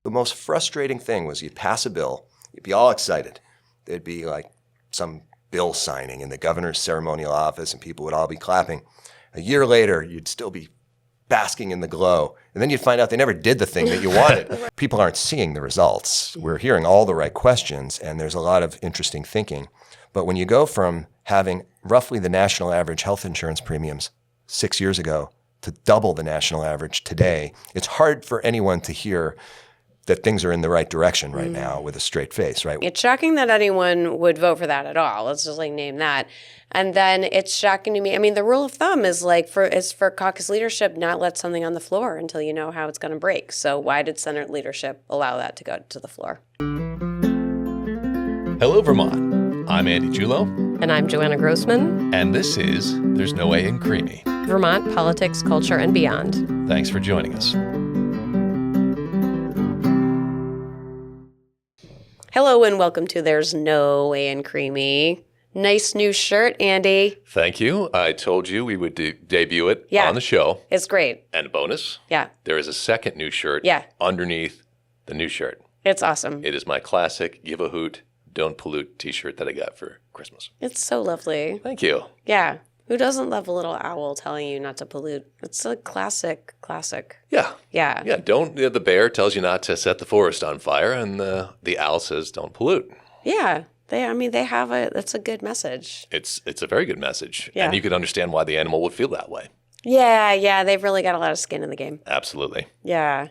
The most frustrating thing was you'd pass a bill, you'd be all excited. There'd be like some bill signing in the governor's ceremonial office and people would all be clapping. A year later, you'd still be basking in the glow. And then you'd find out they never did the thing that you wanted. People aren't seeing the results. We're hearing all the right questions, and there's a lot of interesting thinking. But when you go from having roughly the national average health insurance premiums 6 years ago to double the national average today, it's hard for anyone to hear that things are in the right direction right now with a straight face, right? It's shocking that anyone would vote for that at all. Let's just name that. And then it's shocking to me. I mean, the rule of thumb is for caucus leadership not let something on the floor until you know how it's going to break. So why did Senate leadership allow that to go to the floor? Hello, Vermont. I'm Andy Julo. And I'm Joanna Grossman. And this is There's No Way in Creemee. Vermont politics, culture, and beyond. Thanks for joining us. Hello and welcome to There's No Way in Creemee. Nice new shirt, Andy. Thank you. I told you we would debut it on the show. It's great. And a bonus. Yeah. There is a second new shirt underneath the new shirt. It's awesome. It is my classic Give a Hoot, Don't Pollute t-shirt that I got for Christmas. It's so lovely. Thank you. Yeah. Who doesn't love a little owl telling you not to pollute? It's a classic. Yeah. Yeah. Yeah. The bear tells you not to set the forest on fire, and the owl says don't pollute. Yeah. That's a good message. It's a very good message. Yeah. And you could understand why the animal would feel that way. Yeah. They've really got a lot of skin in the game. Absolutely. Yeah.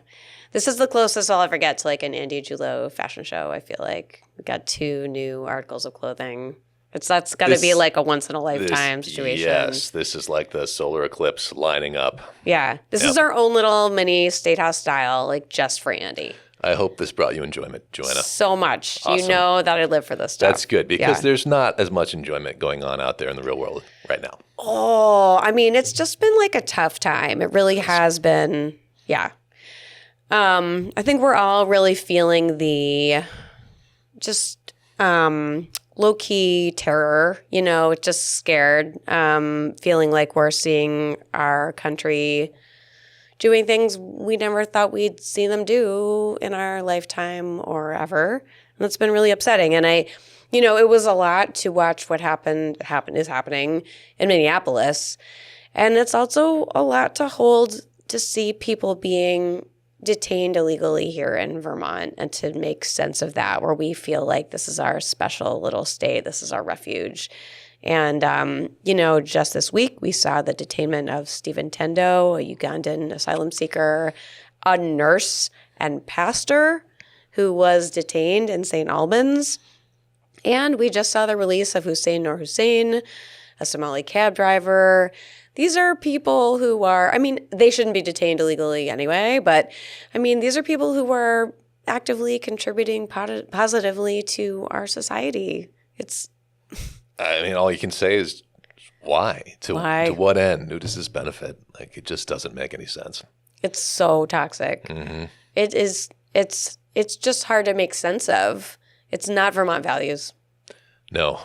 This is the closest I'll ever get to an Andy Julo fashion show, I feel like. We got 2 new articles of clothing. That's got to be a once-in-a-lifetime situation. Yes, this is like the solar eclipse lining up. Yeah. This is our own little mini Statehouse style, just for Andy. I hope this brought you enjoyment, Joanna. So much. Awesome. You know that I live for this stuff. That's good, because there's not as much enjoyment going on out there in the real world right now. Oh, I mean, it's just been a tough time. It really has been. Yeah. I think we're all really feeling the low-key terror, just scared, feeling like we're seeing our country doing things we never thought we'd see them do in our lifetime or ever. And it's been really upsetting. And it was a lot to watch what is happening in Minneapolis. And it's also a lot to see people being detained illegally here in Vermont and to make sense of that, where we feel like this is our special little state, this is our refuge. And, just this week we saw the detainment of Stephen Tendo, a Ugandan asylum seeker, a nurse and pastor who was detained in St. Albans. And we just saw the release of Hussein Noor Hussein, a Somali cab driver. These are people who are, they shouldn't be detained illegally anyway, but, these are people who are actively contributing positively to our society. All you can say is why? To what end? Who does this benefit? It just doesn't make any sense. It's so toxic. Mm-hmm. It is, it's just hard to make sense of. It's not Vermont values. No.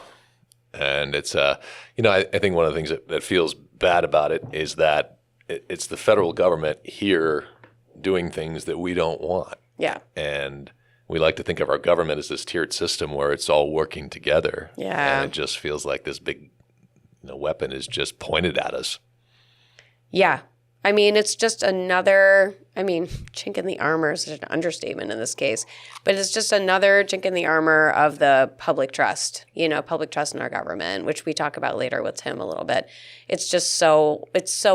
And it's, I think one of the things that feels bad about it is that it's the federal government here doing things that we don't want. Yeah. And we like to think of our government as this tiered system where it's all working together. Yeah. And it just feels like this big weapon is just pointed at us. Yeah. It's just another, chink in the armor is an understatement in this case, but it's just another chink in the armor of the public trust, public trust in our government, which we talk about later with Tim a little bit. It's so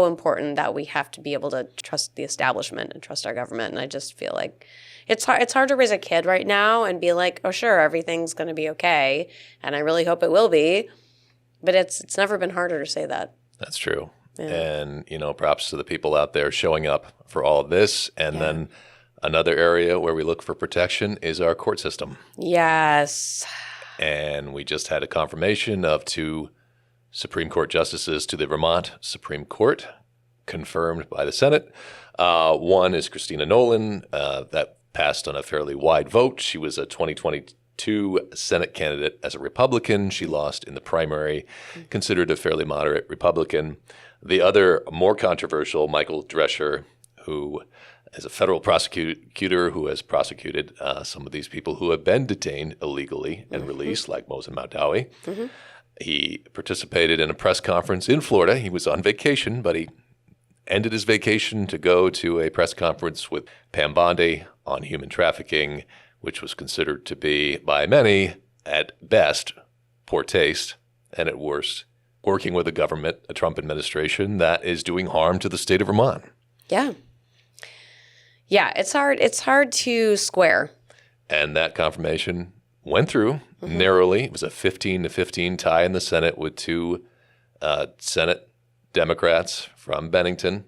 important that we have to be able to trust the establishment and trust our government. And I just feel like it's hard to raise a kid right now and be like, oh, sure, everything's going to be okay. And I really hope it will be. But it's never been harder to say that. That's true. Yeah. And, props to the people out there showing up for all of this. And then another area where we look for protection is our court system. Yes. And we just had a confirmation of 2 Supreme Court justices to the Vermont Supreme Court, confirmed by the Senate. One is Christina Nolan, that passed on a fairly wide vote. She was a 2022 Senate candidate as a Republican. She lost in the primary, considered a fairly moderate Republican. The other, more controversial, Michael Drescher, who as a federal prosecutor who has prosecuted some of these people who have been detained illegally and released, like Mosen Mawdawi. He participated in a press conference in Florida. He was on vacation, but he ended his vacation to go to a press conference with Pam Bondi on human trafficking, which was considered to be, by many, at best, poor taste, and at worst, working with a government, a Trump administration, that is doing harm to the state of Vermont. Yeah. Yeah, it's hard. It's hard to square. And that confirmation went through narrowly. It was a 15-15 tie in the Senate with two Senate Democrats from Bennington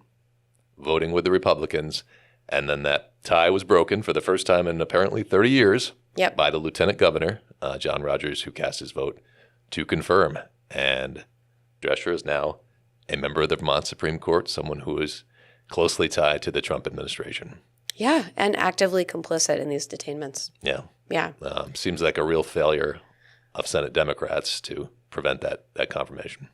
voting with the Republicans. And then that tie was broken for the first time in apparently 30 years by the Lieutenant Governor, John Rogers, who cast his vote to confirm. And Drescher is now a member of the Vermont Supreme Court, someone who is closely tied to the Trump administration. Yeah, and actively complicit in these detainments. Yeah. Yeah. Seems like a real failure of Senate Democrats to prevent that confirmation.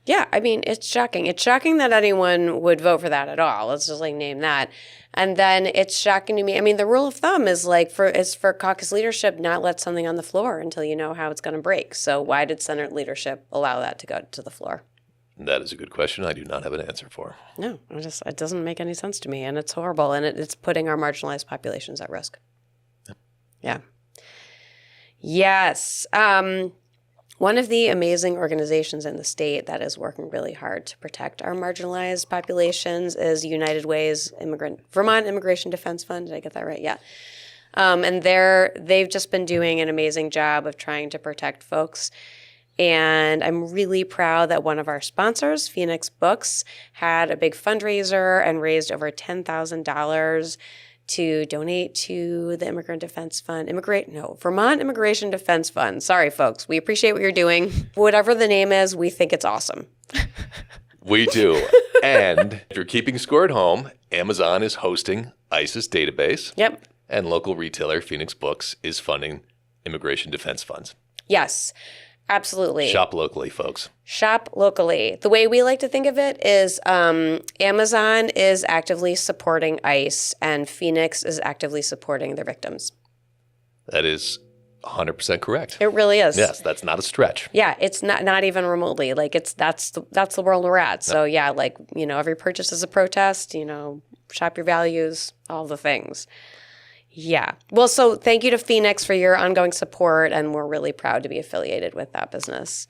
Yeah, I mean, it's shocking. It's shocking that anyone would vote for that at all. Let's just name that. And then it's shocking to me. I mean, the rule of thumb is for caucus leadership not let something on the floor until you know how it's going to break. So why did Senate leadership allow that to go to the floor? That is a good question. I do not have an answer for. No, it doesn't make any sense to me, and it's horrible, and it's putting our marginalized populations at risk. Yeah. Yes. One of the amazing organizations in the state that is working really hard to protect our marginalized populations is United Way's Vermont Immigration Defense Fund. Did I get that right? Yeah. And they've just been doing an amazing job of trying to protect folks. And I'm really proud that one of our sponsors, Phoenix Books, had a big fundraiser and raised over $10,000 to donate to the Vermont Immigration Defense Fund. Sorry, folks. We appreciate what you're doing. Whatever the name is, we think it's awesome. We do. And if you're keeping score at home, Amazon is hosting ICE's database. Yep. And local retailer Phoenix Books is funding immigration defense funds. Yes. Absolutely. Shop locally, folks. Shop locally. The way we like to think of it is Amazon is actively supporting ICE and Phoenix is actively supporting their victims. That is 100% correct. It really is. Yes, that's not a stretch. Yeah, it's not even remotely. That's the world we're at. So yeah, every purchase is a protest, shop your values, all the things. Yeah. Well, so thank you to Phoenix for your ongoing support, and we're really proud to be affiliated with that business.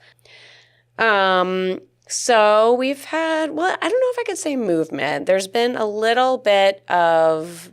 So we've had, I don't know if I could say movement. There's been a little bit of,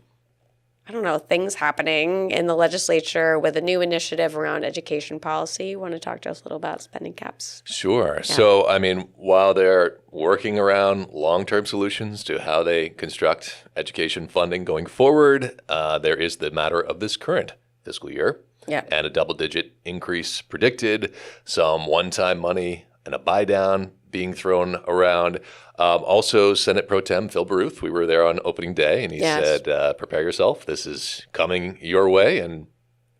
things happening in the legislature with a new initiative around education policy. Want to talk to us a little about spending caps? Sure. Yeah. So, while they're working around long-term solutions to how they construct education funding going forward, there is the matter of this current fiscal year. Yeah. And a double-digit increase predicted, some one-time money and a buy-down being thrown around. Also, Senate Pro Tem Phil Baruth, we were there on opening day, and he said, prepare yourself. This is coming your way. And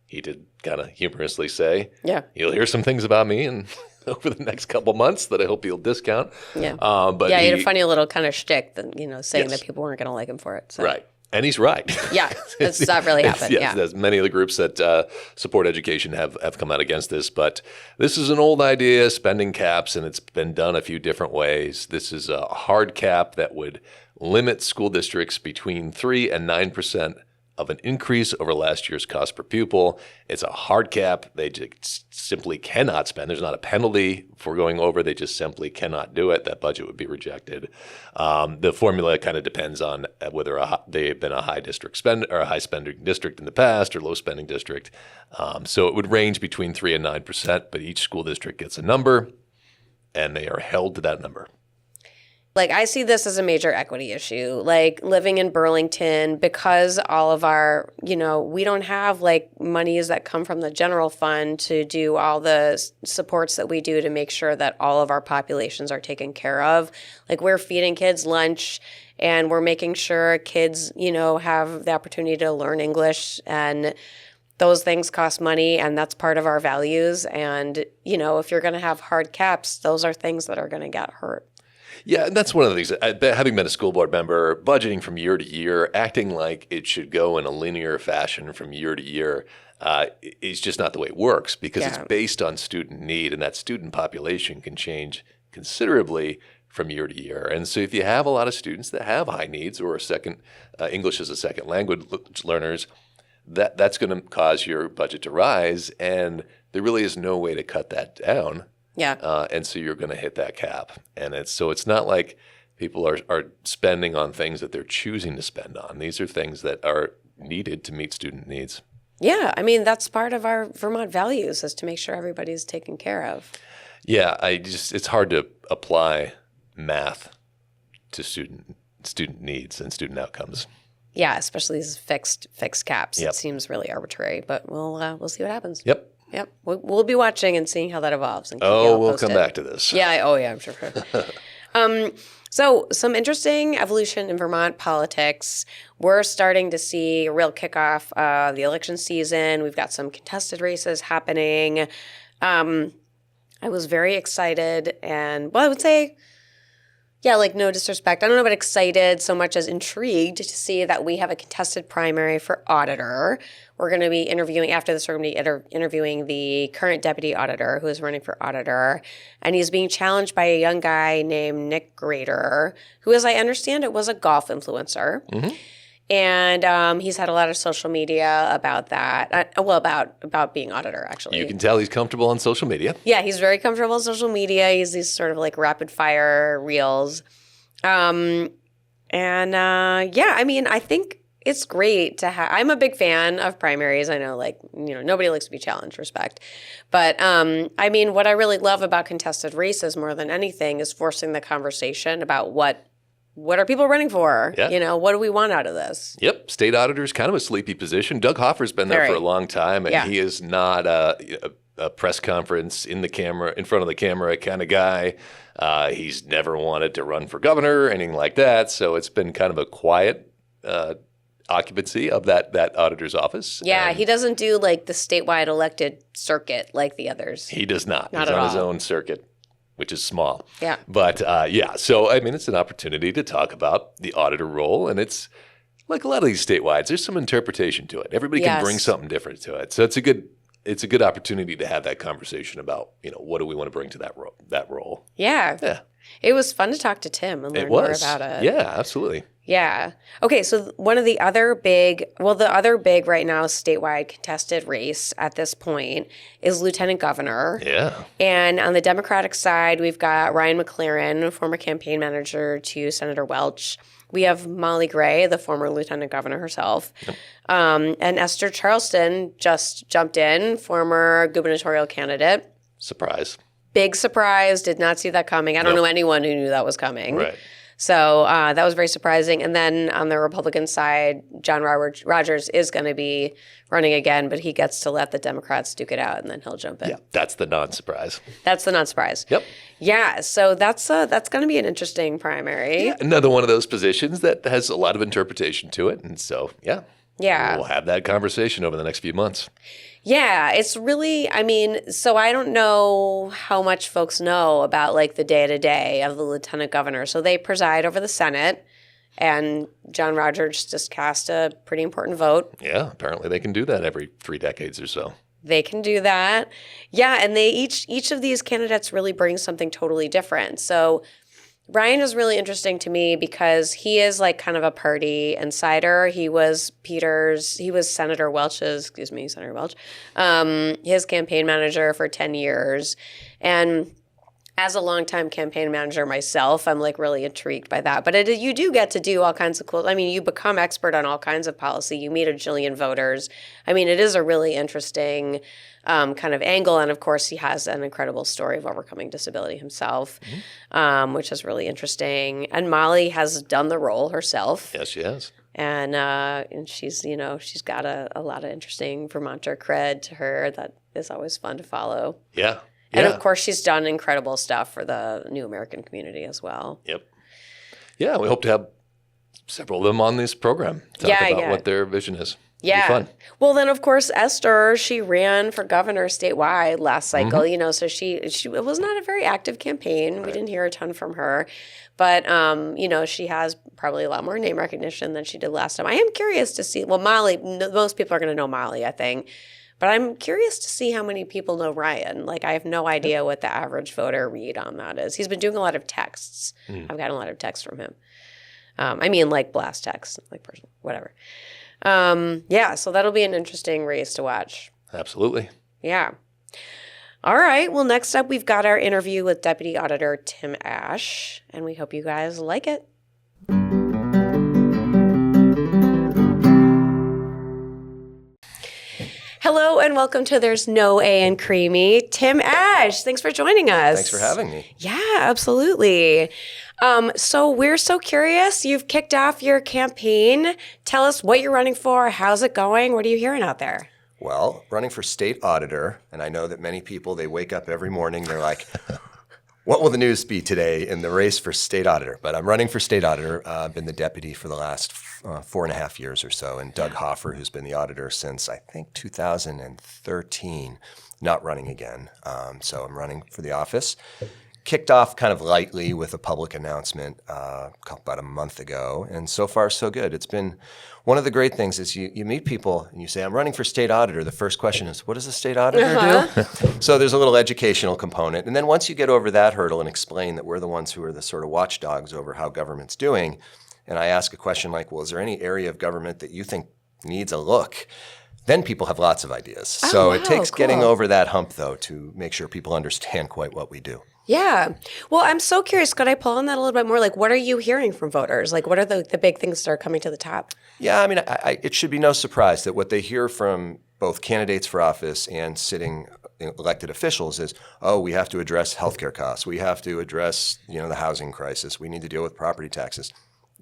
he did kind of humorously say, you'll hear some things about me and over the next couple months that I hope you'll discount. Yeah. But he had a funny little kind of shtick that, saying Yes. that people weren't going to like him for it. So. Right. And he's right. Yeah, it's not really happened. Yes, as many of the groups that support education have come out against this. But this is an old idea, spending caps, and it's been done a few different ways. This is a hard cap that would limit school districts between 3 and 9% of an increase over last year's cost per pupil. It's a hard cap. They just simply cannot spend. There's not a penalty for going over. They just simply cannot do it. That budget would be rejected. The formula kind of depends on whether they've been a high spending district in the past or low spending district. So it would range between 3 and 9%, but each school district gets a number, and they are held to that number. I see this as a major equity issue. Living in Burlington, because all of our, we don't have monies that come from the general fund to do all the supports that we do to make sure that all of our populations are taken care of. We're feeding kids lunch and we're making sure kids, have the opportunity to learn English, and those things cost money, and that's part of our values. And, if you're going to have hard caps, those are things that are going to get hurt. Yeah, and that's one of the things. Having been a school board member, budgeting from year to year, acting like it should go in a linear fashion from year to year is just not the way it works because it's based on student need, and that student population can change considerably from year to year. And so if you have a lot of students that have high needs or English as a second language learners, that's going to cause your budget to rise, and there really is no way to cut that down. Yeah. And so you're going to hit that cap. And it's not like people are spending on things that they're choosing to spend on. These are things that are needed to meet student needs. Yeah. I mean, that's part of our Vermont values is to make sure everybody's taken care of. Yeah. It's hard to apply math to student needs and student outcomes. Yeah, especially these fixed caps. Yep. It seems really arbitrary, but we'll see what happens. Yep. We'll be watching and seeing how that evolves. And we'll come back to this. Yeah. I'm sure. So some interesting evolution in Vermont politics. We're starting to see a real kickoff of the election season. We've got some contested races happening. I was very excited and, well, I would say, yeah, like no disrespect. I don't know about excited so much as intrigued to see that we have a contested primary for auditor. We're going to be interviewing, after this, we're going to be interviewing the current deputy auditor who is running for auditor. And he's being challenged by a young guy named Nick Grader, who, as I understand it, was a golf influencer. Mm-hmm. And he's had a lot of social media about that. About being auditor, actually. You can tell he's comfortable on social media. Yeah, he's very comfortable on social media. He's these sort of like rapid fire reels. I mean, I think it's great to have. I'm a big fan of primaries. I know, nobody likes to be challenged, respect. But I mean, what I really love about contested races more than anything is forcing the conversation about what are people running for? Yeah. What do we want out of this? Yep. State auditor is kind of a sleepy position. Doug Hoffer's been there for a long time, and he is not a press conference in front of the camera kind of guy. He's never wanted to run for governor or anything like that. So it's been kind of a quiet occupancy of that auditor's office. Yeah, and he doesn't do like the statewide elected circuit like the others. He does not. Not He's at on his all. own circuit, which is small. Yeah. But so I mean, it's an opportunity to talk about the auditor role, and it's like a lot of these statewide. There's some interpretation to it. Everybody can bring something different to it. So it's a good opportunity to have that conversation about what do we want to bring to that role. Yeah. Yeah. It was fun to talk to Tim and learn more about it. Yeah, absolutely. Yeah. Okay, so one of the other big right now statewide contested race at this point is lieutenant governor. Yeah. And on the Democratic side, we've got Ryan McLaren, former campaign manager to Senator Welch. We have Molly Gray, the former lieutenant governor herself. Yep. And Esther Charleston just jumped in, former gubernatorial candidate. Surprise. Big surprise. Did not see that coming. I don't know anyone who knew that was coming. Right. So that was very surprising. And then on the Republican side, John Rogers is going to be running again, but he gets to let the Democrats duke it out, and then he'll jump in. Yeah, that's the non-surprise. That's the non-surprise. Yep. Yeah, so that's going to be an interesting primary. Yeah, another one of those positions that has a lot of interpretation to it. And so, Yeah. We'll have that conversation over the next few months. Yeah, it's really, so I don't know how much folks know about like the day-to-day of the lieutenant governor. So they preside over the Senate, and John Rogers just cast a pretty important vote. Yeah, apparently they can do that every 3 decades or so. They can do that. Yeah, and they each of these candidates really brings something totally different. So Ryan is really interesting to me because he is like kind of a party insider. He was Senator Welch, his campaign manager for 10 years. And as a longtime campaign manager myself, I'm like really intrigued by that. But you do get to do all kinds of cool, you become expert on all kinds of policy. You meet a jillion voters. It is a really interesting kind of angle. And of course, he has an incredible story of overcoming disability himself, which is really interesting. And Molly has done the role herself. Yes, she has. And she's, she's got a lot of interesting Vermonter cred to her that is always fun to follow. Yeah. And of course, she's done incredible stuff for the New American community as well. Yep. Yeah, we hope to have several of them on this program. Talk about what their vision is. It'll be fun. Well, then, of course, Esther, she ran for governor statewide last cycle, so she it was not a very active campaign. Right. We didn't hear a ton from her. But, she has probably a lot more name recognition than she did last time. I am curious to see, well, Molly, most people are going to know Molly, I think. But I'm curious to see how many people know Ryan. Like, I have no idea what the average voter read on that is. He's been doing a lot of texts. I've gotten a lot of texts from him. Like blast texts, like personal, whatever. So that'll be an interesting race to watch. Absolutely. Yeah. All right. Well, next up, we've got our interview with Deputy Auditor Tim Ashe, and we hope you guys like it. Hello and welcome to There's No A in Creemee. Tim Ashe, thanks for joining us. Thanks for having me. Yeah, absolutely. So we're so curious. You've kicked off your campaign. Tell us what you're running for. How's it going? What are you hearing out there? Well, running for state auditor, and I know that many people, they wake up every morning, they're like, what will the news be today in the race for state auditor? But I'm running for state auditor. I've been the deputy for the last 4.5 years or so, and Doug Hoffer, who's been the auditor since, I think, 2013, not running again. So I'm running for the office. Kicked off kind of lightly with a public announcement about a month ago, and so far so good. It's been one of the great things is you meet people and you say, I'm running for state auditor. The first question is, what does a state auditor do? So there's a little educational component. And then once you get over that hurdle and explain that we're the ones who are the sort of watchdogs over how government's doing, and I ask a question like, well, is there any area of government that you think needs a look? Then people have lots of ideas. So it takes getting over that hump, though, to make sure people understand quite what we do. Yeah. Well, I'm so curious. Could I pull on that a little bit more? Like, what are you hearing from voters? Like, what are the big things that are coming to the top? Yeah, it should be no surprise that what they hear from both candidates for office and sitting elected officials is, oh, we have to address healthcare costs. We have to address, the housing crisis. We need to deal with property taxes.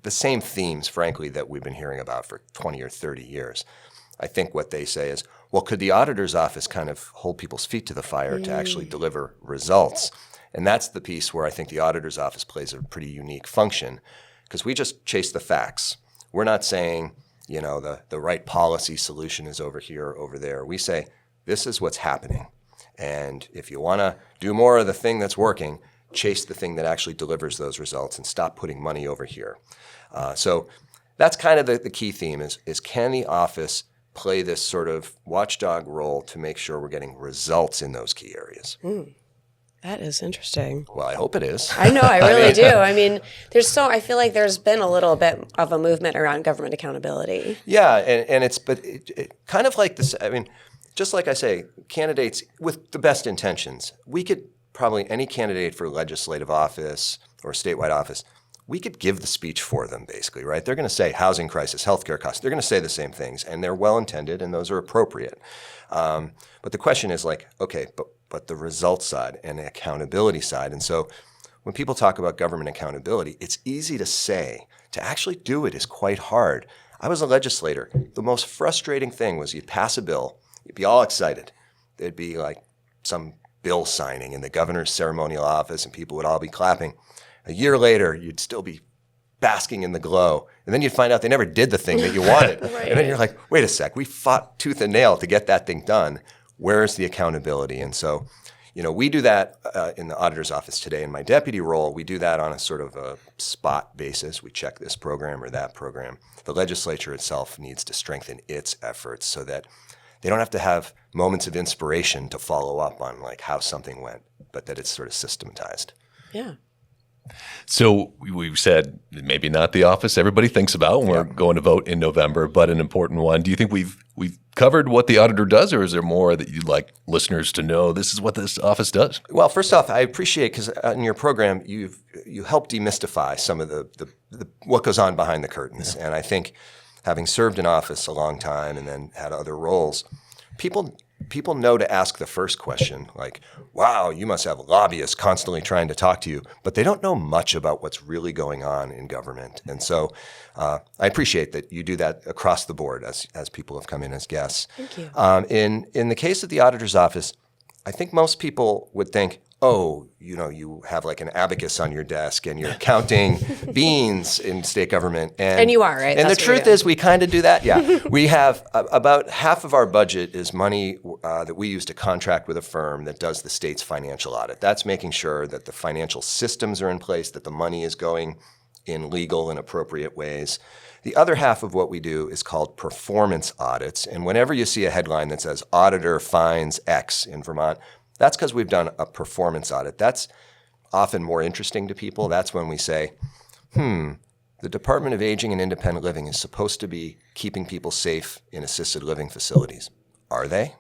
The same themes, frankly, that we've been hearing about for 20 or 30 years. I think what they say is, well, could the auditor's office kind of hold people's feet to the fire to actually deliver results? And that's the piece where I think the auditor's office plays a pretty unique function because we just chase the facts. We're not saying, the right policy solution is over here or over there. We say, this is what's happening. And if you want to do more of the thing that's working, chase the thing that actually delivers those results and stop putting money over here. So that's kind of the key theme is can the office play this sort of watchdog role to make sure we're getting results in those key areas? That is interesting. Well, I hope it is. I know, I really do. I feel like there's been a little bit of a movement around government accountability. Yeah, and it's kind of like this. Just like I say, candidates with the best intentions, we could probably, any candidate for legislative office or statewide office, we could give the speech for them, basically, right? They're going to say housing crisis, healthcare costs. They're going to say the same things, and they're well-intended, and those are appropriate. But the question is like, okay, but the results side and the accountability side. And so when people talk about government accountability, it's easy to say. To actually do it is quite hard. I was a legislator. The most frustrating thing was you'd pass a bill, you'd be all excited. There'd be like some bill signing in the governor's ceremonial office, and people would all be clapping. A year later, you'd still be basking in the glow. And then you'd find out they never did the thing that you wanted. Right. And then you're like, wait a sec, we fought tooth and nail to get that thing done. Where's the accountability? And so, we do that in the auditor's office today. In my deputy role, we do that on a sort of a spot basis. We check this program or that program. The legislature itself needs to strengthen its efforts so that they don't have to have moments of inspiration to follow up on like how something went, but that it's sort of systematized. Yeah. So we've said maybe not the office everybody thinks about when we're going to vote in November, but an important one. Do you think we've covered what the auditor does, or is there more that you'd like listeners to know? This is what this office does. Well, first off, I appreciate because in your program you help demystify some of the what goes on behind the curtains, and I think having served in office a long time and then had other roles, people know to ask the first question, like, wow, you must have lobbyists constantly trying to talk to you, but they don't know much about what's really going on in government. And so I appreciate that you do that across the board as people have come in as guests. Thank you. In the case of the auditor's office, I think most people would think, oh, you have like an abacus on your desk and you're counting beans in state government. And you are, right? And That's the what you're truth doing. is we kind of do that. Yeah. We have about half of our budget is money that we use to contract with a firm that does the state's financial audit. That's making sure that the financial systems are in place, that the money is going in legal and appropriate ways. The other half of what we do is called performance audits. And whenever you see a headline that says auditor finds X in Vermont, that's because we've done a performance audit. That's often more interesting to people. That's when we say, the Department of Aging and Independent Living is supposed to be keeping people safe in assisted living facilities. Are they?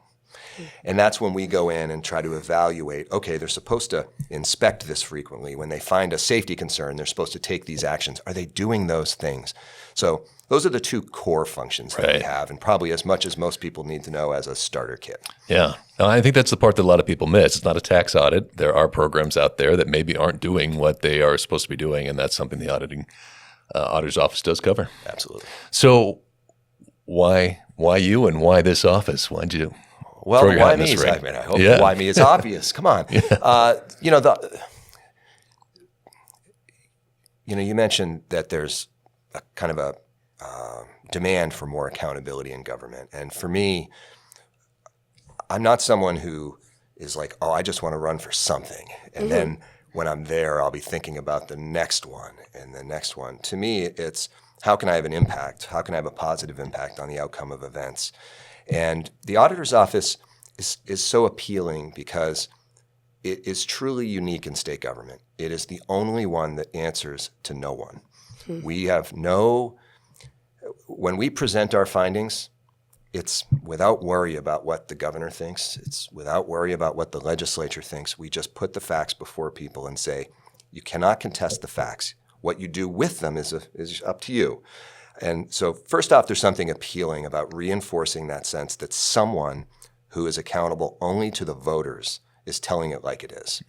And that's when we go in and try to evaluate, okay, they're supposed to inspect this frequently. When they find a safety concern, they're supposed to take these actions. Are they doing those things? So those are the two core functions that we have, and probably as much as most people need to know as a starter kit. Yeah. No, I think that's the part that a lot of people miss. It's not a tax audit. There are programs out there that maybe aren't doing what they are supposed to be doing, and that's something the auditor's office does cover. Absolutely. So why you and why this office? Why'd you Well, throw your why hat in me? this ring? I hope the why me is obvious. Come on. You mentioned that there's a kind of a demand for more accountability in government. And for me, I'm not someone who is like, oh, I just want to run for something. And then when I'm there, I'll be thinking about the next one and the next one. To me, it's how can I have an impact? How can I have a positive impact on the outcome of events? And the auditor's office is so appealing because it is truly unique in state government. It is the only one that answers to no one. We have when we present our findings, it's without worry about what the governor thinks. It's without worry about what the legislature thinks. We just put the facts before people and say, you cannot contest the facts. What you do with them is up to you. And so first off, there's something appealing about reinforcing that sense that someone who is accountable only to the voters is telling it like it is.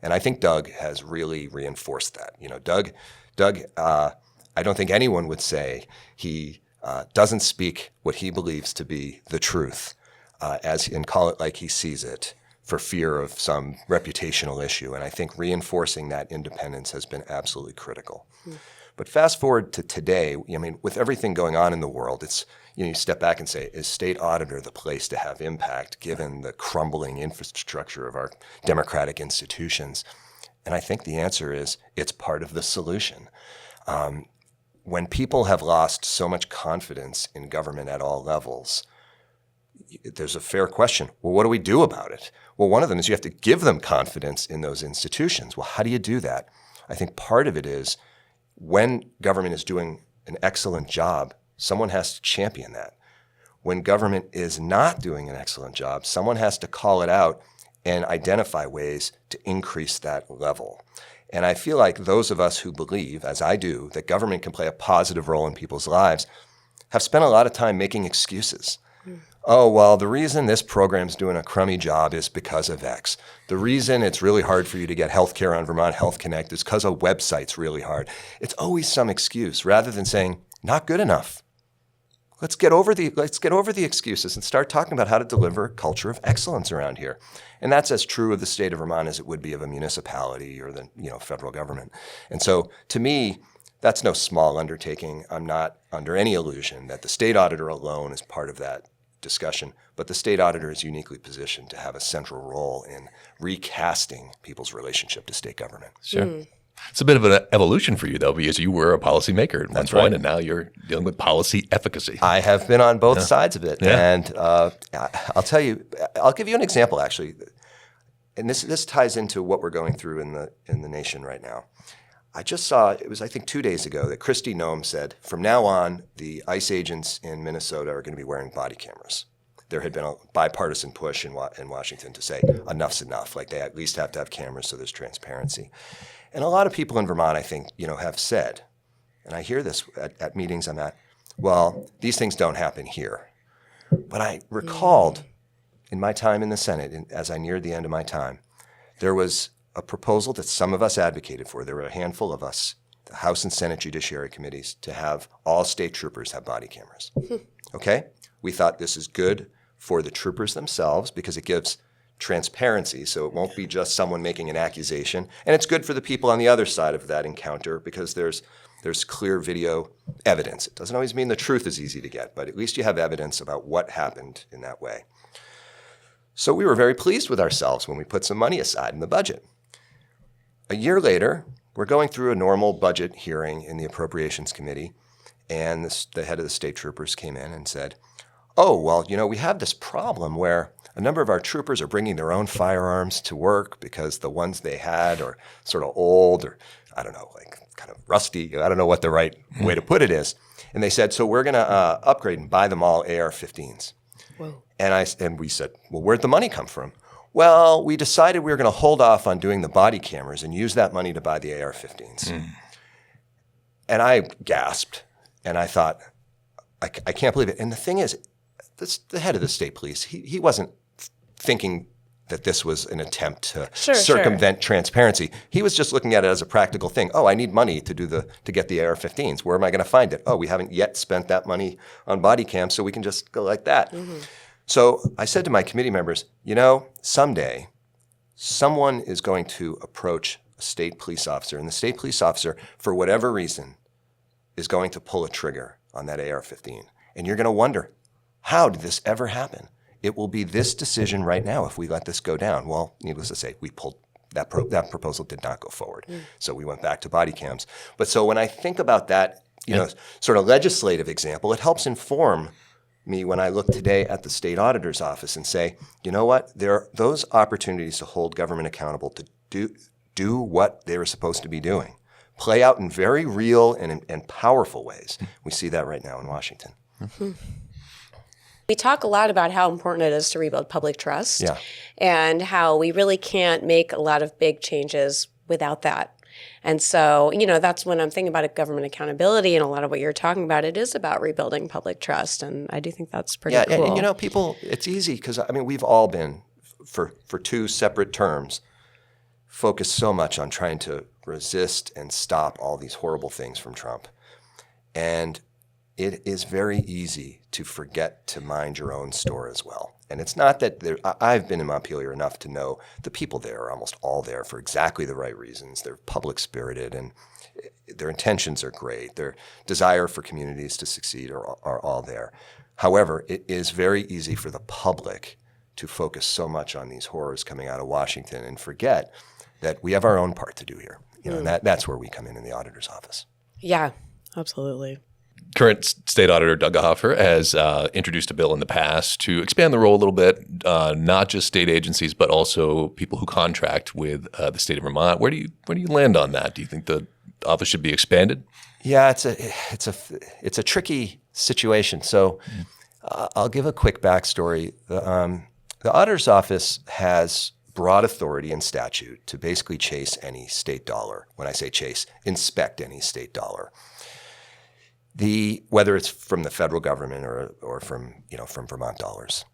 And I think Doug has really reinforced that. Doug, I don't think anyone would say he doesn't speak what he believes to be the truth and call it like he sees it for fear of some reputational issue. And I think reinforcing that independence has been absolutely critical. But fast forward to today, with everything going on in the world, it's you step back and say, is state auditor the place to have impact given the crumbling infrastructure of our democratic institutions? And I think the answer is it's part of the solution. When people have lost so much confidence in government at all levels, there's a fair question. Well, what do we do about it? Well, one of them is you have to give them confidence in those institutions. Well, how do you do that? I think part of it is when government is doing an excellent job, someone has to champion that. When government is not doing an excellent job, someone has to call it out and identify ways to increase that level. And I feel like those of us who believe, as I do, that government can play a positive role in people's lives have spent a lot of time making excuses. Oh, well, the reason this program's doing a crummy job is because of X. The reason it's really hard for you to get health care on Vermont Health Connect is because a website's really hard. It's always some excuse rather than saying, not good enough. Let's get over the excuses and start talking about how to deliver a culture of excellence around here. And that's as true of the state of Vermont as it would be of a municipality or the federal government. And so to me, that's no small undertaking. I'm not under any illusion that the state auditor alone is part of that discussion, but the state auditor is uniquely positioned to have a central role in recasting people's relationship to state government. Sure. It's a bit of an evolution for you, though, because you were a policymaker at one point, and now you're dealing with policy efficacy. I have been on both sides of it. Yeah. And I'll tell you, I'll give you an example, actually. And this ties into what we're going through in the nation right now. I just saw, it was I think 2 days ago, that Kristi Noem said, from now on, the ICE agents in Minnesota are going to be wearing body cameras. There had been a bipartisan push in Washington to say, enough's enough. Like they at least have to have cameras so there's transparency. And a lot of people in Vermont, I think, have said, and I hear this at meetings I'm at, well, these things don't happen here. But I recalled in my time in the Senate, as I neared the end of my time, there was a proposal that some of us advocated for. There were a handful of us, the House and Senate Judiciary Committees, to have all state troopers have body cameras. Okay? We thought this is good for the troopers themselves because it gives transparency, so it won't be just someone making an accusation. And it's good for the people on the other side of that encounter because there's clear video evidence. It doesn't always mean the truth is easy to get, but at least you have evidence about what happened in that way. So we were very pleased with ourselves when we put some money aside in the budget. A year later, we're going through a normal budget hearing in the Appropriations Committee, and the head of the state troopers came in and said, oh, well, we have this problem where a number of our troopers are bringing their own firearms to work because the ones they had are sort of old or, I don't know, like kind of rusty. I don't know what the right way to put it is. And they said, so we're going to upgrade and buy them all AR-15s. Whoa. And we said, well, where'd the money come from? Well, we decided we were going to hold off on doing the body cameras and use that money to buy the AR-15s. And I gasped, and I thought, I can't believe it. And the thing is, the head of the state police, he wasn't thinking that this was an attempt to circumvent transparency. He was just looking at it as a practical thing. Oh, I need money to get the AR-15s. Where am I going to find it? Oh, we haven't yet spent that money on body cams, so we can just go like that. Mm-hmm. So I said to my committee members, someday someone is going to approach a state police officer, and the state police officer, for whatever reason, is going to pull a trigger on that AR-15. And you're going to wonder, how did this ever happen? It will be this decision right now if we let this go down. Well, needless to say, we pulled that proposal did not go forward. So we went back to body cams. But so when I think about that, sort of legislative example, it helps inform me when I look today at the state auditor's office and say, you know what, there are those opportunities to hold government accountable to do what they were supposed to be doing, play out in very real and powerful ways. We see that right now in Washington. Mm-hmm. We talk a lot about how important it is to rebuild public trust and how we really can't make a lot of big changes without that. And so, that's when I'm thinking about government accountability and a lot of what you're talking about. It is about rebuilding public trust. And I do think that's pretty cool. And people, it's easy because, we've all been, for 2 separate terms, focused so much on trying to resist and stop all these horrible things from Trump. And it is very easy to forget to mind your own store as well. And it's not that I've been in Montpelier enough to know the people there are almost all there for exactly the right reasons. They're public-spirited and their intentions are great. Their desire for communities to succeed are all there. However, it is very easy for the public to focus so much on these horrors coming out of Washington and forget that we have our own part to do here. And that's where we come in the auditor's office. Yeah, absolutely. Current State Auditor Doug Hoffer has introduced a bill in the past to expand the role a little bit, not just state agencies, but also people who contract with the state of Vermont. Where do you land on that? Do you think the office should be expanded? Yeah, it's a tricky situation. So I'll give a quick backstory. The auditor's office has broad authority in statute to basically chase any state dollar. When I say chase, inspect any state dollar. Whether it's from the federal government or from Vermont dollars.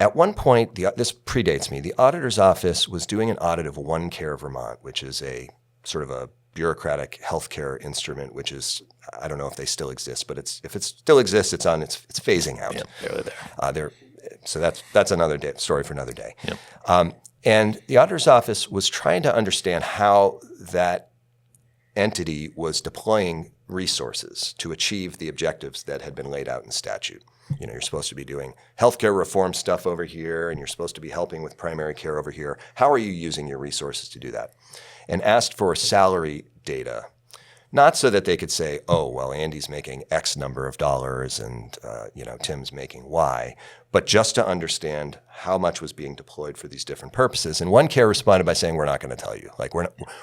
At one point, this predates me, the auditor's office was doing an audit of OneCare Vermont, which is a sort of a bureaucratic healthcare instrument, which is, I don't know if they still exist, but if it still exists, it's phasing out. Yeah, they're there. So that's another story for another day. Yeah. And the auditor's office was trying to understand how that entity was deploying resources to achieve the objectives that had been laid out in statute. You're supposed to be doing healthcare reform stuff over here, and you're supposed to be helping with primary care over here. How are you using your resources to do that? And asked for salary data, not so that they could say, oh, well, Andy's making X number of dollars and Tim's making Y, but just to understand how much was being deployed for these different purposes. And OneCare responded by saying, we're not going to tell you.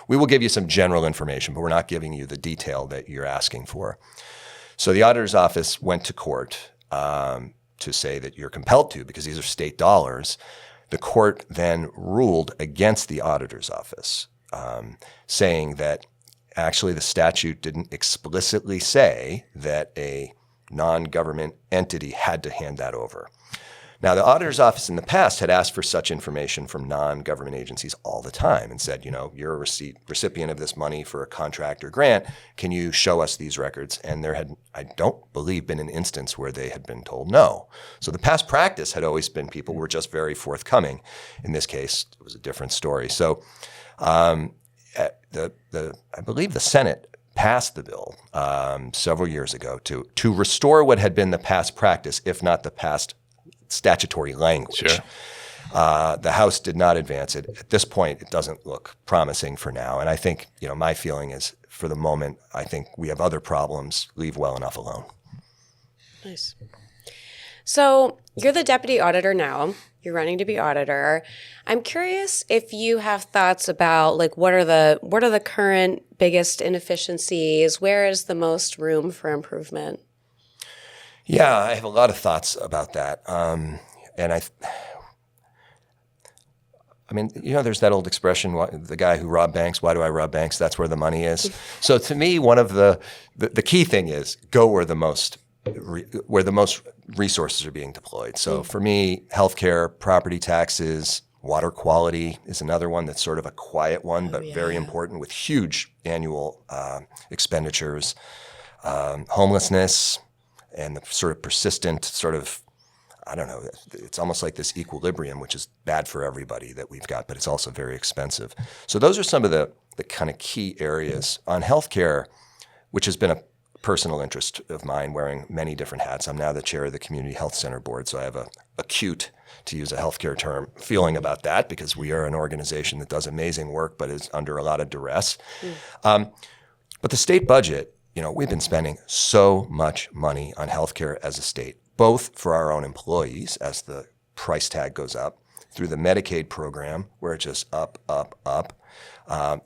We will give you some general information, but we're not giving you the detail that you're asking for. So the auditor's office went to court to say that you're compelled to because these are state dollars. The court then ruled against the auditor's office, saying that actually the statute didn't explicitly say that a non-government entity had to hand that over. Now, the auditor's office in the past had asked for such information from non-government agencies all the time and said, you're a recipient of this money for a contract or grant. Can you show us these records? And there had, I don't believe, been an instance where they had been told no. So the past practice had always been people were just very forthcoming. In this case, it was a different story. So I believe the Senate passed the bill several years ago to restore what had been the past practice, if not the past statutory language. Sure. The House did not advance it. At this point, it doesn't look promising for now. And I think, my feeling is for the moment, I think we have other problems. Leave well enough alone. Nice. So you're the deputy auditor now. You're running to be auditor. I'm curious if you have thoughts about what are the current biggest inefficiencies? Where is the most room for improvement? Yeah, I have a lot of thoughts about that. And I mean, there's that old expression, the guy who robbed banks, why do I rob banks? That's where the money is. So to me, one of the key thing is go where the most resources are being deployed. So for me, healthcare, property taxes, water quality is another one that's sort of a quiet one, but very important with huge annual expenditures. Homelessness and the sort of persistent it's almost like this equilibrium, which is bad for everybody that we've got, but it's also very expensive. So those are some of the kind of key areas. On healthcare, which has been a personal interest of mine, wearing many different hats. I'm now the chair of the Community Health Center Board, so I have a acute, to use a healthcare term, feeling about that because we are an organization that does amazing work but is under a lot of duress. But the state budget, we've been spending so much money on healthcare as a state, both for our own employees as the price tag goes up, through the Medicaid program where it's just up,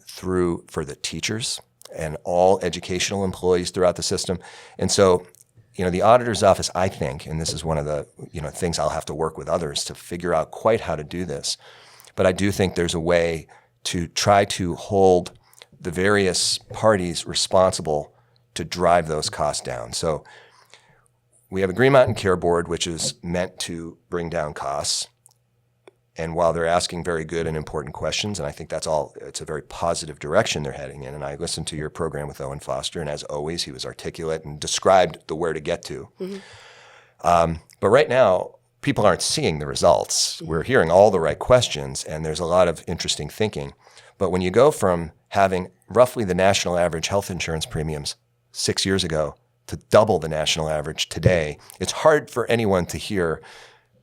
through for the teachers and all educational employees throughout the system. And so, the auditor's office, I think, and this is one of the, things I'll have to work with others to figure out quite how to do this, but I do think there's a way to try to hold the various parties responsible to drive those costs down. So we have a Green Mountain Care Board, which is meant to bring down costs. And while they're asking very good and important questions, and I think it's a very positive direction they're heading in. And I listened to your program with Owen Foster, and as always, he was articulate and described the where to get to. Mm-hmm. But right now, people aren't seeing the results. We're hearing all the right questions, and there's a lot of interesting thinking. But when you go from having roughly the national average health insurance premiums 6 years ago to double the national average today, it's hard for anyone to hear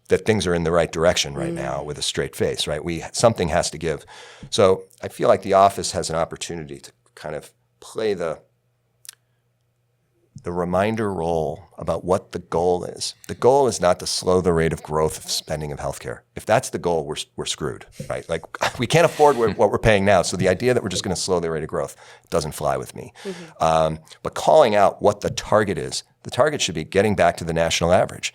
that things are in the right direction right now with a straight face, right? Something has to give. So I feel like the office has an opportunity to kind of play the reminder role about what the goal is. The goal is not to slow the rate of growth of spending of healthcare. If that's the goal, we're screwed, right? We can't afford what we're paying now. So the idea that we're just going to slow the rate of growth doesn't fly with me. Mm-hmm. But calling out what the target is, the target should be getting back to the national average.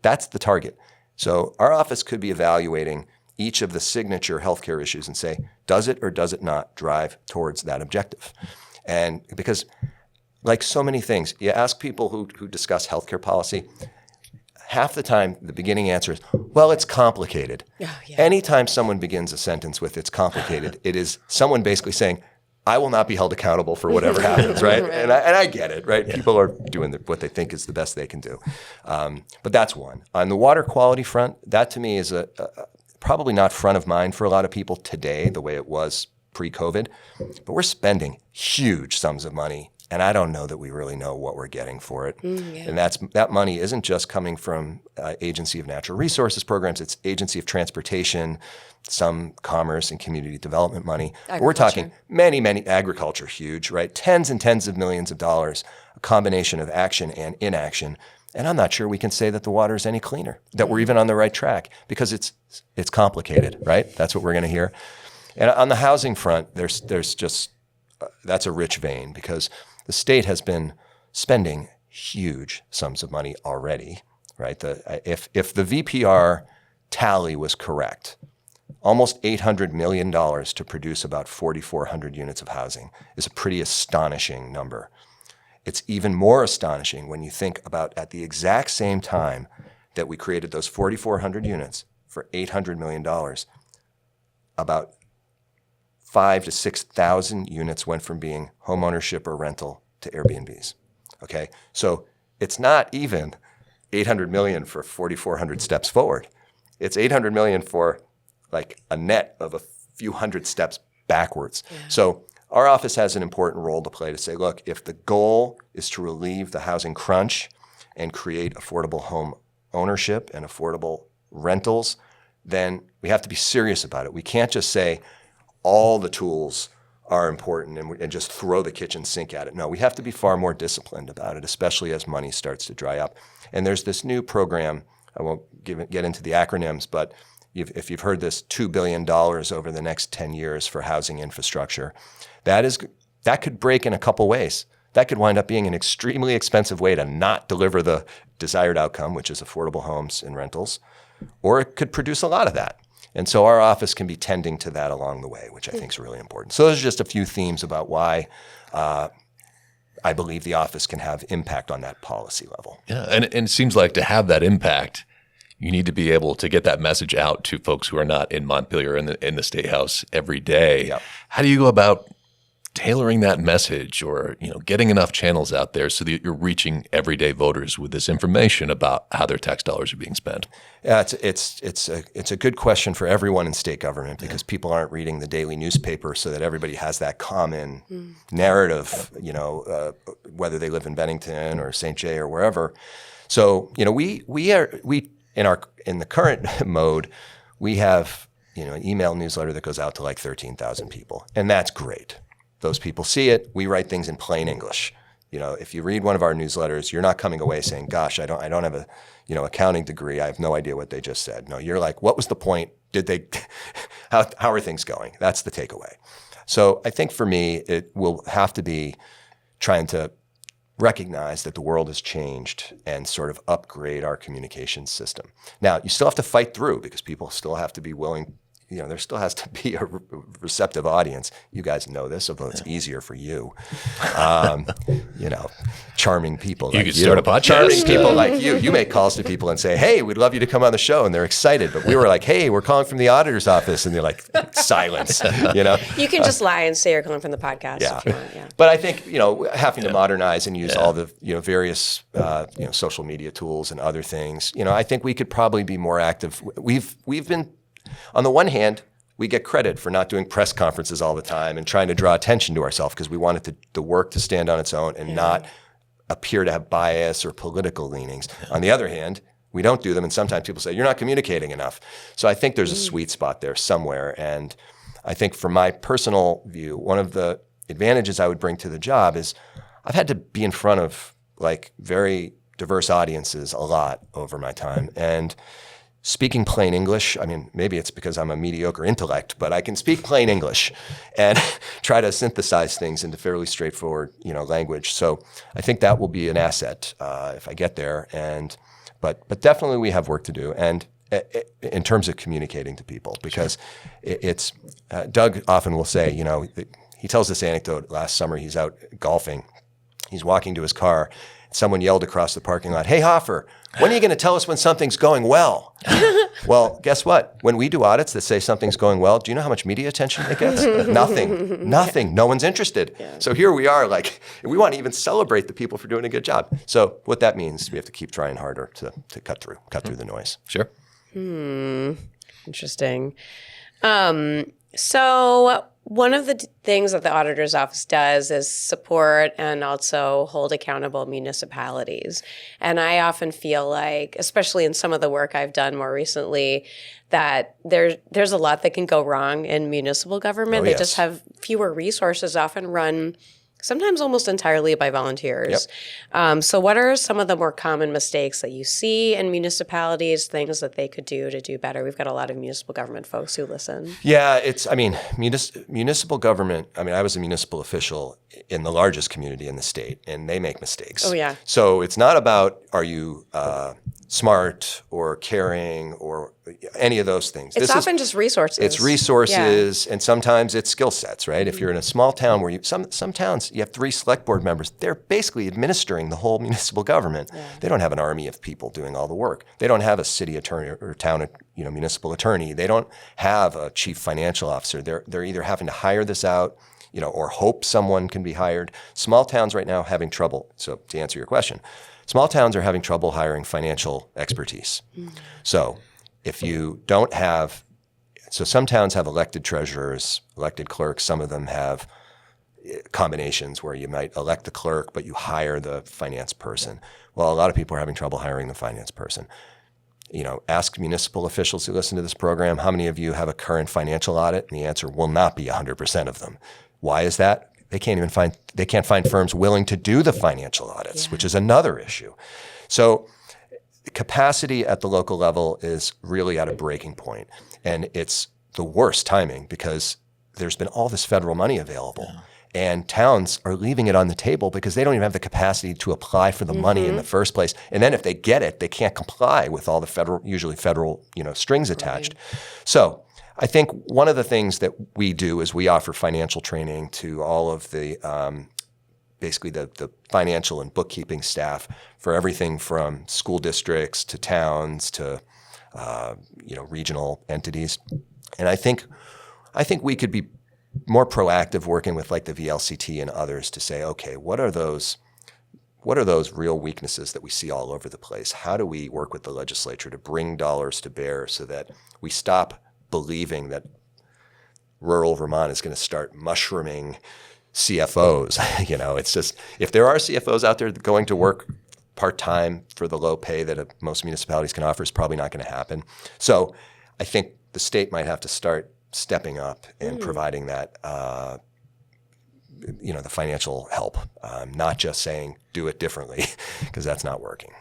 That's the target. So our office could be evaluating each of the signature healthcare issues and say, does it or does it not drive towards that objective? And because like so many things, you ask people who discuss healthcare policy, half the time the beginning answer is, well, it's complicated. Oh, yeah. Anytime someone begins a sentence with it's complicated, it is someone basically saying, I will not be held accountable for whatever happens, right? Right. And I get it, right? Yeah. People are doing what they think is the best they can do. But that's one. On the water quality front, that to me is probably not front of mind for a lot of people today the way it was pre-COVID. But we're spending huge sums of money, and I don't know that we really know what we're getting for it. Yeah. And that money isn't just coming from Agency of Natural Resources programs. It's Agency of Transportation, some commerce and community development money. We're talking many, agriculture, huge, right? Tens and tens of millions of dollars, a combination of action and inaction. And I'm not sure we can say that the water is any cleaner, that we're even on the right track, because it's complicated, right? That's what we're going to hear. And on the housing front, there's just that's a rich vein, because the state has been spending huge sums of money already, right? If the VPR tally was correct, almost $800 million to produce about 4,400 units of housing is a pretty astonishing number. It's even more astonishing when you think about at the exact same time, that we created those 4,400 units for $800 million, about 5,000 to 6,000 units went from being home ownership or rental to Airbnbs. Okay, so it's not even 800 million for 4,400 steps forward. It's 800 million for like a net of a few hundred steps backwards. Yeah. So our office has an important role to play to say, look, if the goal is to relieve the housing crunch and create affordable home ownership and affordable rentals, then we have to be serious about it. We can't just say all the tools are important and just throw the kitchen sink at it. No, we have to be far more disciplined about it, especially as money starts to dry up. And there's this new program, I won't get into the acronyms, but if you've heard this, $2 billion over the next 10 years for housing infrastructure, that could break in a couple ways. That could wind up being an extremely expensive way to not deliver the desired outcome, which is affordable homes and rentals, or it could produce a lot of that. And so our office can be tending to that along the way, which I think is really important. So those are just a few themes about why I believe the office can have impact on that policy level. Yeah, and it seems like to have that impact, you need to be able to get that message out to folks who are not in Montpelier in the Statehouse every day. Yep. How do you go about tailoring that message, or getting enough channels out there so that you're reaching everyday voters with this information about how their tax dollars are being spent? Yeah, it's a good question for everyone in state government, because people aren't reading the daily newspaper, so that everybody has that common narrative, whether they live in Bennington or St. Jay or wherever. So we in the current mode, we have an email newsletter that goes out to like 13,000 people, and that's great. Those people see it. We write things in plain English. If you read one of our newsletters, you're not coming away saying, "Gosh, I don't have a accounting degree. I have no idea what they just said." No, you're like, "What was the point? Did they? How are things going?" That's the takeaway. So I think for me, it will have to be trying to recognize that the world has changed and sort of upgrade our communication system. Now, you still have to fight through, because people still have to be willing. There still has to be a receptive audience. You guys know this, although it's easier for you. Charming people you like could you. start a podcast. Charming people like you. You make calls to people and say, "Hey, we'd love you to come on the show," and they're excited. But we were like, "Hey, we're calling from the auditor's office," and they're like, silence. You can just lie and say you're calling from the podcast. Yeah. If you want, yeah. But I think having to modernize and use all the various social media tools and other things. I think we could probably be more active. We've been. On the one hand, we get credit for not doing press conferences all the time and trying to draw attention to ourselves, because we wanted the work to stand on its own and not appear to have bias or political leanings. On the other hand, we don't do them, and sometimes people say, "You're not communicating enough." So I think there's a sweet spot there somewhere. And I think from my personal view, one of the advantages I would bring to the job is I've had to be in front of like very diverse audiences a lot over my time. And speaking plain English, I mean, maybe it's because I'm a mediocre intellect, but I can speak plain English and try to synthesize things into fairly straightforward, language. So I think that will be an asset if I get there. But definitely we have work to do, and in terms of communicating to people, because it's Doug often will say, he tells this anecdote. Last summer, he's out golfing. He's walking to his car. Someone yelled across the parking lot, "Hey, Hoffer, when are you going to tell us when something's going well?" Well, guess what? When we do audits that say something's going well, do you know how much media attention it gets? Nothing. No one's interested. Yeah. So here we are, like, we want to even celebrate the people for doing a good job. So what that means, we have to keep trying harder to cut through the noise. Sure. Interesting. So one of the things that the auditor's office does is support and also hold accountable municipalities. And I often feel like, especially in some of the work I've done more recently, that there's a lot that can go wrong in municipal government. They just have fewer resources, often run sometimes almost entirely by volunteers. Yep. So what are some of the more common mistakes that you see in municipalities, things that they could do to do better? We've got a lot of municipal government folks who listen. Yeah, municipal government, I was a municipal official in the largest community in the state, and they make mistakes. Oh, yeah. So it's not about, are you smart or caring or any of those things. It's often just resources. It's resources, and sometimes it's skill sets, right? If you're in a small town where some towns, you have 3 select board members, they're basically administering the whole municipal government. Yeah. They don't have an army of people doing all the work. They don't have a city attorney or town, municipal attorney. They don't have a chief financial officer. They're either having to hire this out, or hope someone can be hired. Small towns right now having trouble. So to answer your question, small towns are having trouble hiring financial expertise. So if you don't have, some towns have elected treasurers, elected clerks. Some of them have combinations where you might elect the clerk, but you hire the finance person. Well, a lot of people are having trouble hiring the finance person. Ask municipal officials who listen to this program, how many of you have a current financial audit? And the answer will not be 100% of them. Why is that? They can't find firms willing to do the financial audits, which is another issue. So capacity at the local level is really at a breaking point. And it's the worst timing because there's been all this federal money available. Yeah. And towns are leaving it on the table because they don't even have the capacity to apply for the money in the first place. And then if they get it, they can't comply with all the usually federal, strings attached. Right. So I think one of the things that we do is we offer financial training to all of the basically the financial and bookkeeping staff for everything from school districts to towns to regional entities. And I think we could be more proactive working with like the VLCT and others to say, okay, what are those real weaknesses that we see all over the place? How do we work with the legislature to bring dollars to bear so that we stop believing that rural Vermont is going to start mushrooming CFOs? It's just, if there are CFOs out there going to work part-time for the low pay that most municipalities can offer, is probably not going to happen. So I think the state might have to start stepping up and providing that, the financial help, not just saying do it differently, because that's not working.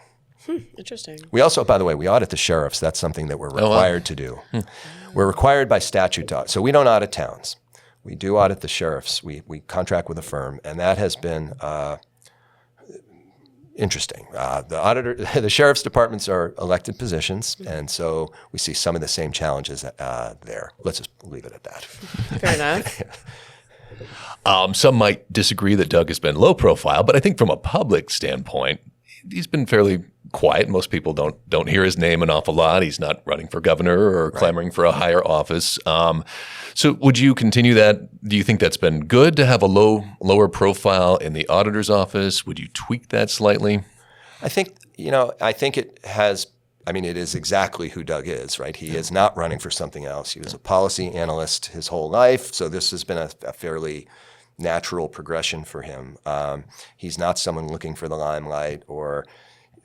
Interesting. We also, by the way, we audit the sheriffs. That's something that we're required to do. We're required by statute to audit. So we don't audit towns. We do audit the sheriffs. We contract with a firm, and that has been interesting. The sheriff's departments are elected positions, and so we see some of the same challenges there. Let's just leave it at that. Fair enough. Some might disagree that Doug has been low profile, but I think from a public standpoint, he's been fairly quiet. Most people don't hear his name an awful lot. He's not running for governor or clamoring for a higher office. So would you continue that? Do you think that's been good to have a lower profile in the auditor's office? Would you tweak that slightly? I think it has. I mean, it is exactly who Doug is, right? He is not running for something else. He was a policy analyst his whole life, so this has been a fairly natural progression for him. He's not someone looking for the limelight, or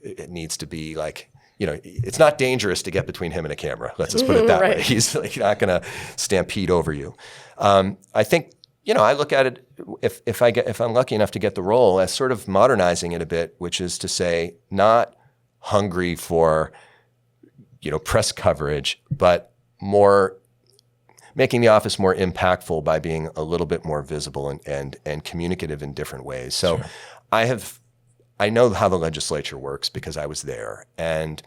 it needs to be like, it's not dangerous to get between him and a camera. Let's just put it that way. He's not going to stampede over you. I think, I look at it, if I'm lucky enough to get the role, as sort of modernizing it a bit, which is to say, not hungry for, press coverage, but more making the office more impactful by being a little bit more visible and communicative in different ways. So sure. I know how the legislature works because I was there, and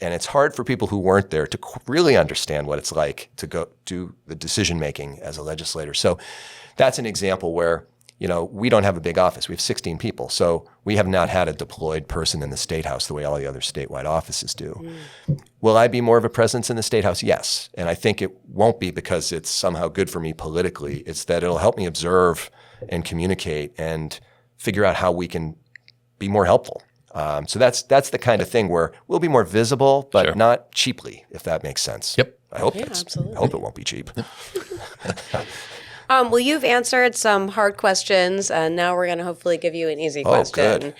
it's hard for people who weren't there to really understand what it's like to go do the decision making as a legislator. So that's an example where, we don't have a big office. We have 16 people. So we have not had a deployed person in the Statehouse the way all the other statewide offices do. Will I be more of a presence in the Statehouse? Yes. And I think it won't be because it's somehow good for me politically. It's that it'll help me observe and communicate and figure out how we can be more helpful. So that's the kind of thing where we'll be more visible, but not cheaply, if that makes sense. Yep. I hope absolutely. I hope it won't be cheap. Well, you've answered some hard questions, and now we're going to hopefully give you an easy question.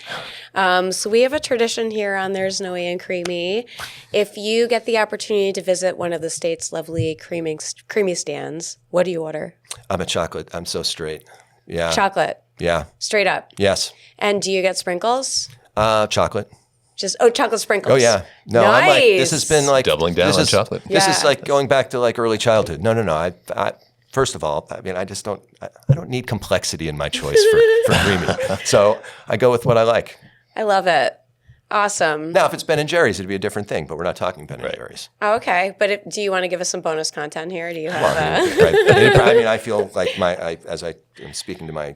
Good. So we have a tradition here on There's Snowy and Creemee. If you get the opportunity to visit one of the state's lovely Creemee stands, what do you order? I'm a chocolate. I'm so straight. Yeah. Chocolate? Yeah. Straight up? Yes. And do you get sprinkles? Chocolate. Chocolate sprinkles. Oh, yeah. No, nice. I'm like, this has been like... Doubling down on chocolate. This is like going back to like early childhood. No. I first of all, I mean, I don't need complexity in my choice for Creemee. So I go with what I like. I love it. Awesome. Now, if it's Ben & Jerry's, it'd be a different thing, but we're not talking Ben & Jerry's. Oh, okay. But do you want to give us some bonus content here? Do you have I mean, I feel like as I am speaking to my,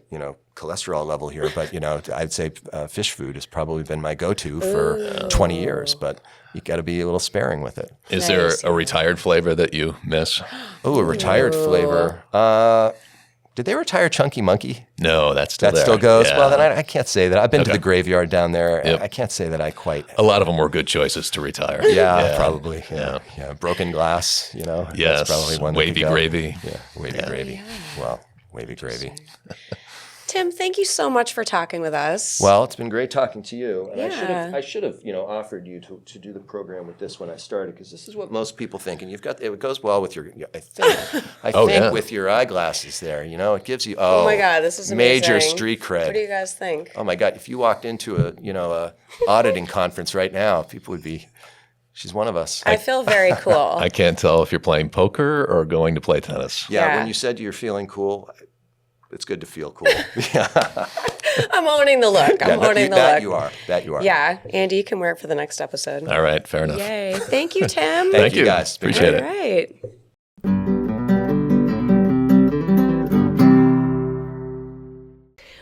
cholesterol level here, but, I'd say fish food has probably been my go-to for 20 years, but you got to be a little sparing with it. Is there a retired flavor that you miss? Oh, a retired flavor. Did they retire Chunky Monkey? No, that's still That there. still goes? Yeah. Well, then I can't say that. I've been to the graveyard down there. Yep. I can't say that I quite. A lot of them were good choices to retire. Yeah, probably. Yeah. Broken glass, Yes. That's probably one that Wavy could go. gravy. Yeah, wavy gravy. Well, wavy gravy. Tim, thank you so much for talking with us. Well, it's been great talking to you. And Yeah. I should have, offered you to do the program with this when I started, because this is what most people think, and it goes well with your. I think with your eyeglasses there. It gives you oh my God, this is amazing. major street cred. What do you guys think? Oh my God, if you walked into a auditing conference right now, people would be. She's one of us. I feel very cool. I can't tell if you're playing poker or going to play tennis. Yeah. When you said you're feeling cool, it's good to feel cool. I'm owning the look. I'm owning the look. That you are. Yeah, Andy, you can wear it for the next episode. All right, fair enough. Yay. Thank you, Tim. Thank you, guys. Appreciate it. All right.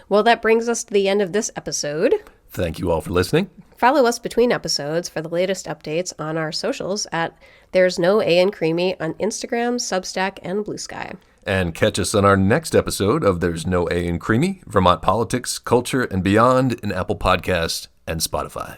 Well, that brings us to the end of this episode. Thank you all for listening. Follow us between episodes for the latest updates on our socials at There's No A in Creemee on Instagram, Substack, and Blue Sky. And catch us on our next episode of There's No A in Creemee, Vermont Politics, Culture, and Beyond in Apple Podcasts and Spotify.